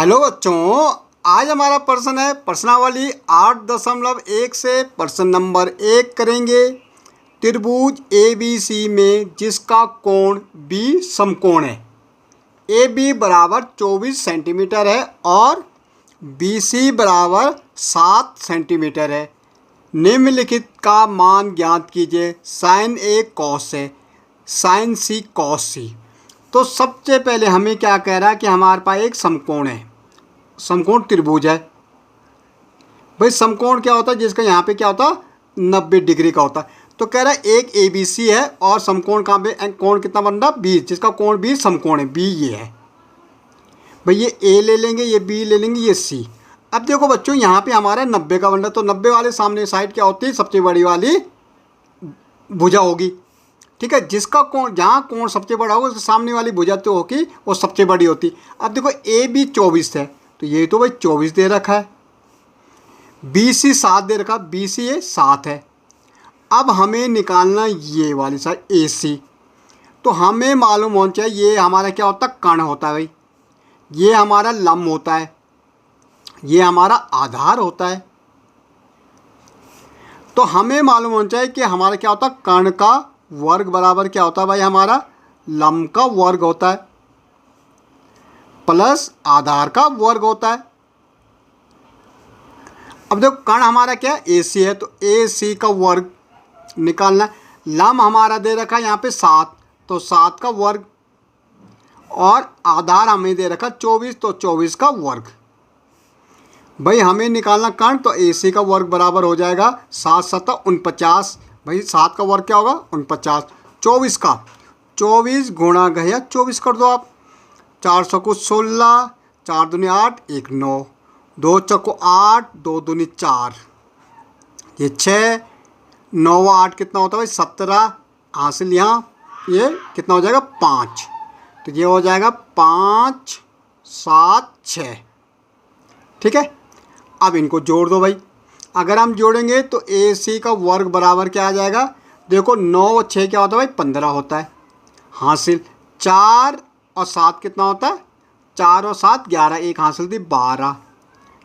Hello बच्चों, आज हमारा प्रश्न है प्रश्नावली 8.1 से प्रश्न नंबर 1 करेंगे। त्रिभुज ABC में जिसका कोण B समकोण है। AB बराबर 24 सेंटीमीटर है और BC बराबर 7 सेंटीमीटर है। निम्नलिखित का मान ज्ञात कीजिए। साइन A कॉस है, साइन C कॉस C। तो सबसे पहले हमें क्या कह रहा है कि हमारे पास एक समकोण है, समकोण त्रिभुज है। भाई समकोण क्या होता है? जिसका यहाँ पे क्या होता है 90 डिग्री का होता है। तो कह रहा है एक ABC है और समकोण कहाँ पे, कोण कितना बन रहा 20, जिसका कोण B समकोण है, B ये है। भाई ये A ले लेंगे, ये B ले लेंगे, ये C। अब देखो बच्चों यहाँ पे हमारा 90 का बन रहा है, तो 90 वाले सामने साइड क्या होती है? सबसे बड़ी वाली भुजा होगी। ठीक है, जिसका कोण, जहाँ कोण सबसे बड़ा होगा उसके सामने वाली भुजा तो होगी वो सबसे बड़ी होती। अब देखो AB 24 है, तो ये तो भाई 24 दे रखा है। BC 7 दे रखा, BC ये 7 है। अब हमें निकालना ये वाली साइड AC। तो हमें मालूम होना चाहिए ये हमारा क्या होता है? कर्ण होता है भाई। ये हमारा लंब होता है, ये हमारा आधार होता है। तो हमें मालूम होना चाहिए कि हमारा क्या होता है? कर्ण का वर्ग बराबर क्या होता है भाई? हमारा लंब का वर्ग होता है प्लस आधार का वर्ग होता है। अब देखो कर्ण हमारा क्या है? AC है, तो AC का वर्ग निकालना है। लंब हमारा दे रखा है यहाँ पे 7, तो 7 का वर्ग, और आधार हमें दे रखा 24, तो 24 का वर्ग। भाई हमें निकालना कर्ण, तो AC का वर्ग बराबर हो जाएगा 7 7 49। भाई 7 का वर्ग क्या होगा? 49। 24 का 24 गुणा गया 24 कर दो आप। 4 को 16, 4 दूनी 8, 1 9, 2 चौको 8, 2 दूनी 4, ये 6, 9 8 कितना होता है भाई? 17। हासिल यहाँ ये कितना हो जाएगा? 5। तो ये हो जाएगा 5 7 6। ठीक है, अब इनको जोड़ दो भाई। अगर हम जोड़ेंगे तो AC का वर्ग बराबर क्या आ जाएगा? देखो 9 और 6 क्या होता है भाई? 15 होता है। हासिल 4 और 7 कितना होता है? 4 और 7 11, एक हासिल थी 12।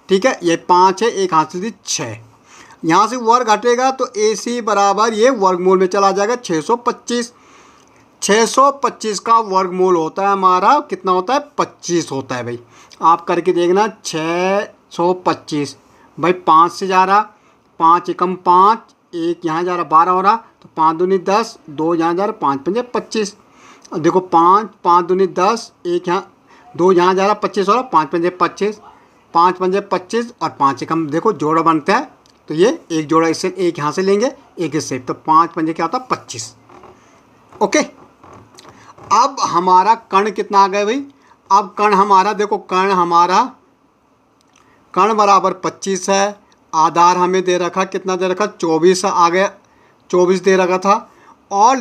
ठीक है, ये 5 है, एक हासिल थी 6। यहाँ से वर्ग हटेगा तो AC बराबर ये वर्गमूल में चला जाएगा 625। 625 का वर्गमूल होता है हमारा कितना होता है? 25 होता है भाई। आप करके देखना 625। भाई 5 से जा रहा, 5 एकम 5, 1 यहाँ जा रहा 12 हो रहा, तो 5 दूनी 10, 2 यहाँ जा रहा, 5 पंजे 25। अब देखो 5 दूनी 10, 1 यहाँ, 2 यहाँ जा रहा 25 हो रहा, 5 पंजे 25, 5 पंजे 25 और 5 एकम देखो जोड़ा बनता है, तो ये एक जोड़ा इससे एक यहाँ से लेंगे, एक इससे, तो 5 पंजे क्या होता है? 25। ओके, अब हमारा कर्ण कितना आ गया भाई? अब कर्ण हमारा देखो, कर्ण बराबर 25 है। आधार हमें दे रखा कितना दे रखा? 24 आ गया, 24 दे रखा था। और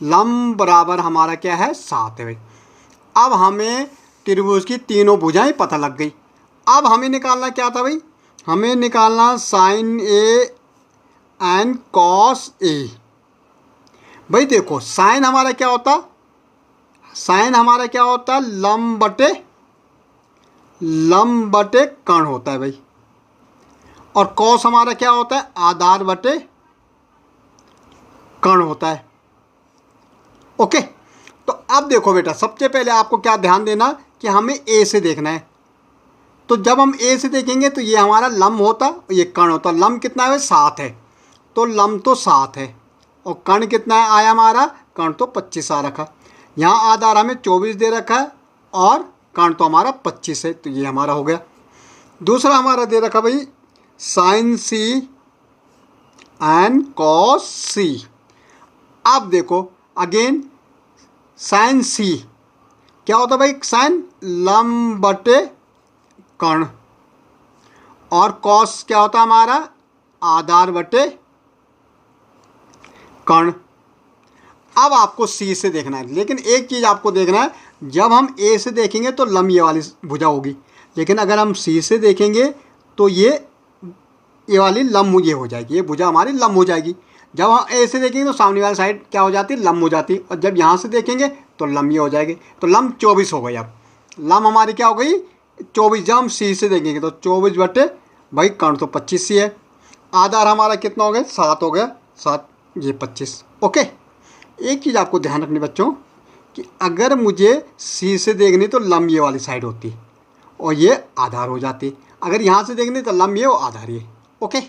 लंब बराबर हमारा क्या है? 7 है भाई। अब हमें त्रिभुज की तीनों भुजाएं पता लग गई। अब हमें निकालना क्या था भाई? हमें निकालना sine A and cos A। भाई देखो साइन हमारा क्या होता? साइन हमारा क्या होता? लंब बटे कर्ण होता है भाई। और कॉस हमारा क्या होता है? आधार बटे कर्ण होता है। ओके, तो अब देखो बेटा, सबसे पहले आपको क्या ध्यान देना कि हमें A से देखना है। तो जब हम A से देखेंगे तो ये हमारा लंब होता, ये कर्ण होता। लंब कितना है भाई? 7 है, तो लंब तो 7 है। और कर्ण कितना है आया हमारा? कर्ण तो 25 आ रखा। यहाँ आधार हमें 24 दे रखा है और कर्ण तो हमारा 25 है, तो ये हमारा हो गया। दूसरा हमारा दे रखा भाई sine C and cos C। अब देखो अगेन साइन C क्या होता भाई? साइन लंब बटे कर्ण, और कॉस क्या होता हमारा? आधार बटे कर्ण। अब आपको C से देखना है, लेकिन एक चीज़ आपको देखना है, जब हम A से देखेंगे तो लंब ये वाली भुजा होगी, लेकिन अगर हम C से देखेंगे तो ये वाली लंब ये हो जाएगी, ये भुजा हमारी लंब हो जाएगी। जब हम A से देखेंगे तो सामने वाली साइड क्या हो जाती है? लंब हो जाती है। और जब यहाँ से देखेंगे तो लंब ये हो जाएगी। तो लंब 24 हो गई। अब लम हमारी क्या हो गई 24। जब हम सी से देखेंगे तो 24 बटे भाई कर्ण तो 25 ही है। आधार हमारा कितना हो गया 7 हो गया, 7 ये 25। ओके, एक चीज़ आपको ध्यान रखनी बच्चों कि अगर मुझे सी से देखनी तो लम ये वाली साइड होती और ये आधार हो जाती, अगर यहाँ से देखनी तो लम ये और आधार ये। ओके।